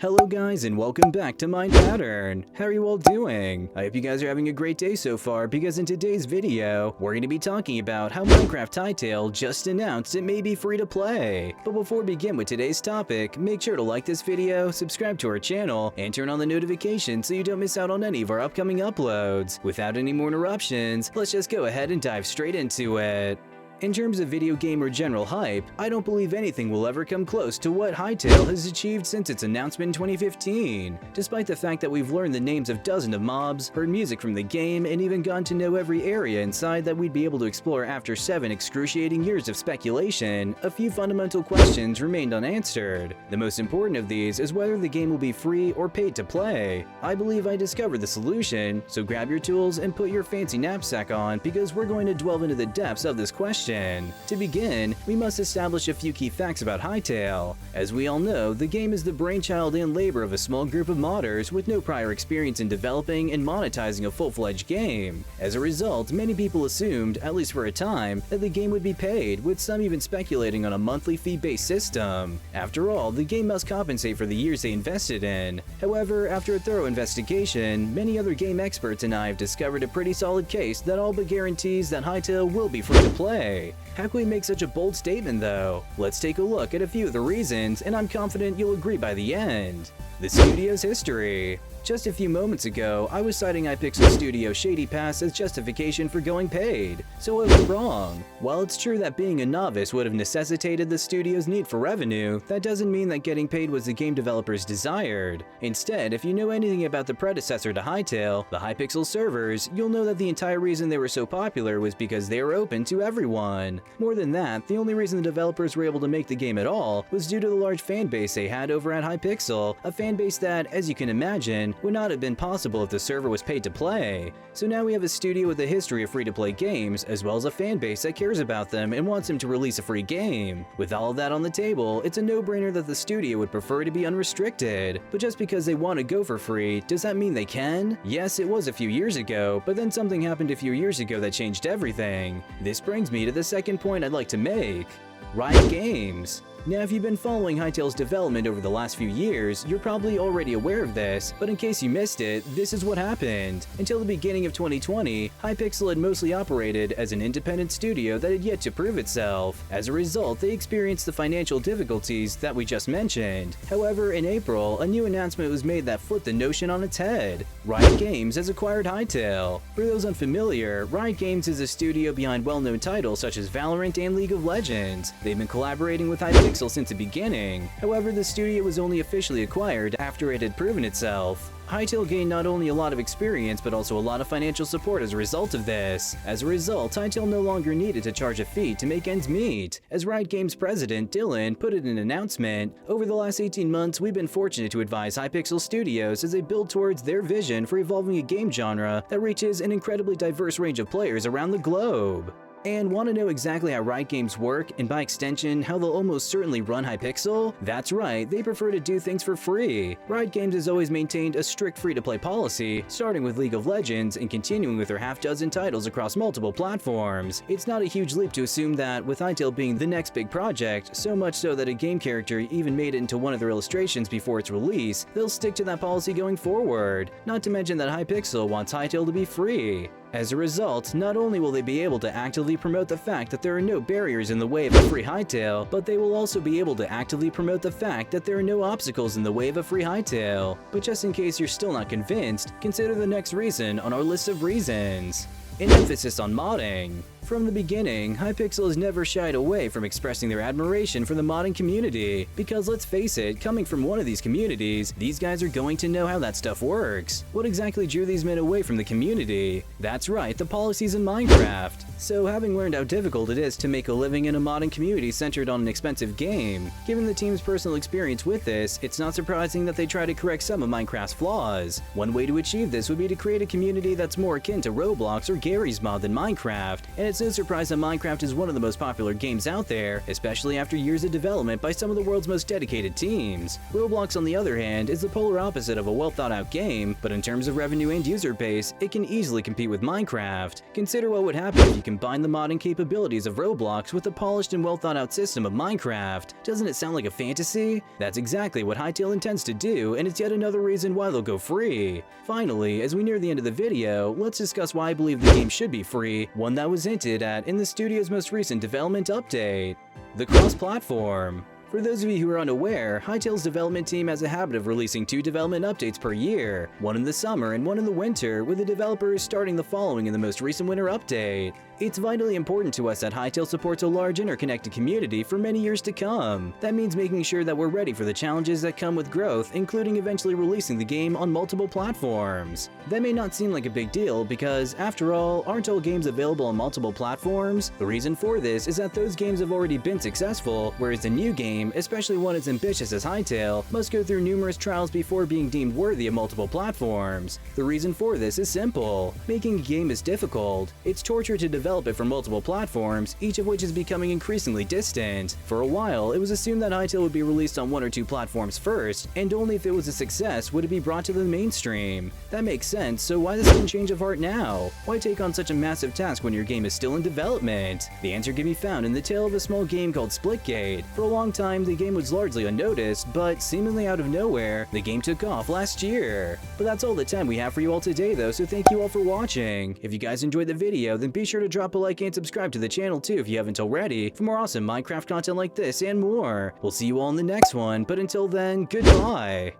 Hello guys and welcome back to Mind Pattern. How are you all doing? I hope you guys are having a great day so far because in today's video, we're going to be talking about how Minecraft Hytale just announced it may be free to play. But before we begin with today's topic, make sure to like this video, subscribe to our channel, and turn on the notifications so you don't miss out on any of our upcoming uploads. Without any more interruptions, let's just go ahead and dive straight into it. In terms of video game or general hype, I don't believe anything will ever come close to what Hytale has achieved since its announcement in 2015. Despite the fact that we've learned the names of dozens of mobs, heard music from the game, and even gotten to know every area inside that we'd be able to explore after 7 excruciating years of speculation, a few fundamental questions remained unanswered. The most important of these is whether the game will be free or paid to play. I believe I discovered the solution, so grab your tools and put your fancy knapsack on because we're going to delve into the depths of this question. To begin, we must establish a few key facts about Hytale. As we all know, the game is the brainchild and labor of a small group of modders with no prior experience in developing and monetizing a full-fledged game. As a result, many people assumed, at least for a time, that the game would be paid, with some even speculating on a monthly fee-based system. After all, the game must compensate for the years they invested in. However, after a thorough investigation, many other game experts and I have discovered a pretty solid case that all but guarantees that Hytale will be free to play. How can we make such a bold statement though? Let's take a look at a few of the reasons, and I'm confident you'll agree by the end. The studio's history. Just a few moments ago, I was citing Hypixel Studio Shady Pass as justification for going paid, so I was wrong. While it's true that being a novice would have necessitated the studio's need for revenue, that doesn't mean that getting paid was the game developers desired. Instead, if you know anything about the predecessor to Hytale, the Hypixel servers, you'll know that the entire reason they were so popular was because they were open to everyone. More than that, the only reason the developers were able to make the game at all was due to the large fan base they had over at Hypixel, a fan base that, as you can imagine, would not have been possible if the server was paid to play. So now we have a studio with a history of free-to-play games, as well as a fan base that cares about them and wants them to release a free game. With all of that on the table, it's a no-brainer that the studio would prefer to be unrestricted. But just because they want to go for free, does that mean they can? Yes, it was a few years ago, but then something happened a few years ago that changed everything. This brings me to the second point I'd like to make. Riot Games. Now, if you've been following Hytale's development over the last few years, you're probably already aware of this, but in case you missed it, this is what happened. Until the beginning of 2020, Hypixel had mostly operated as an independent studio that had yet to prove itself. As a result, they experienced the financial difficulties that we just mentioned. However, in April, a new announcement was made that flipped the notion on its head. Riot Games has acquired Hytale. For those unfamiliar, Riot Games is a studio behind well-known titles such as Valorant and League of Legends. They've been collaborating with Hypixel since the beginning. However, the studio was only officially acquired after it had proven itself. Hytale gained not only a lot of experience, but also a lot of financial support as a result of this. As a result, Hytale no longer needed to charge a fee to make ends meet. As Riot Games president, Dylan, put it in an announcement, "Over the last 18 months, we've been fortunate to advise Hypixel Studios as they build towards their vision for evolving a game genre that reaches an incredibly diverse range of players around the globe." And want to know exactly how Riot Games work, and by extension, how they'll almost certainly run Hypixel? That's right, they prefer to do things for free. Riot Games has always maintained a strict free-to-play policy, starting with League of Legends and continuing with their half-dozen titles across multiple platforms. It's not a huge leap to assume that, with Hytale being the next big project, so much so that a game character even made it into one of their illustrations before its release, they'll stick to that policy going forward. Not to mention that Hypixel wants Hytale to be free. As a result, not only will they be able to actively promote the fact that there are no barriers in the way of a free Hytale, but they will also be able to actively promote the fact that there are no obstacles in the way of a free Hytale. But just in case you're still not convinced, consider the next reason on our list of reasons. An emphasis on modding. From the beginning, Hypixel has never shied away from expressing their admiration for the modding community, because let's face it, coming from one of these communities, these guys are going to know how that stuff works. What exactly drew these men away from the community? That's right, the policies in Minecraft. So having learned how difficult it is to make a living in a modding community centered on an expensive game, given the team's personal experience with this, it's not surprising that they try to correct some of Minecraft's flaws. One way to achieve this would be to create a community that's more akin to Roblox or Gary's Mod than Minecraft, and it's It's no surprise that Minecraft is one of the most popular games out there, especially after years of development by some of the world's most dedicated teams. Roblox, on the other hand, is the polar opposite of a well-thought-out game, but in terms of revenue and user base, it can easily compete with Minecraft. Consider what would happen if you combine the modding capabilities of Roblox with the polished and well-thought-out system of Minecraft. Doesn't it sound like a fantasy? That's exactly what Hytale intends to do, and it's yet another reason why they'll go free. Finally, as we near the end of the video, let's discuss why I believe the game should be free, one that was hinted at in the studio's most recent development update: the cross-platform. For those of you who are unaware, Hytale's development team has a habit of releasing 2 development updates per year, one in the summer and one in the winter, with the developers starting the following in the most recent winter update. It's vitally important to us that Hytale supports a large interconnected community for many years to come. That means making sure that we're ready for the challenges that come with growth, including eventually releasing the game on multiple platforms. That may not seem like a big deal because, after all, aren't all games available on multiple platforms? The reason for this is that those games have already been successful, whereas a new game, especially one as ambitious as Hytale, must go through numerous trials before being deemed worthy of multiple platforms. The reason for this is simple. Making a game is difficult. It's torture to develop it for multiple platforms, each of which is becoming increasingly distant. For a while, it was assumed that Hytale would be released on 1 or 2 platforms first, and only if it was a success would it be brought to the mainstream. That makes sense, so why the sudden change of heart now? Why take on such a massive task when your game is still in development? The answer can be found in the tale of a small game called Splitgate. For a long time, the game was largely unnoticed, but seemingly out of nowhere, the game took off last year. But that's all the time we have for you all today though, so thank you all for watching. If you guys enjoyed the video, then be sure to drop a like and subscribe to the channel too if you haven't already, for more awesome Minecraft content like this and more. We'll see you all in the next one, but until then, goodbye!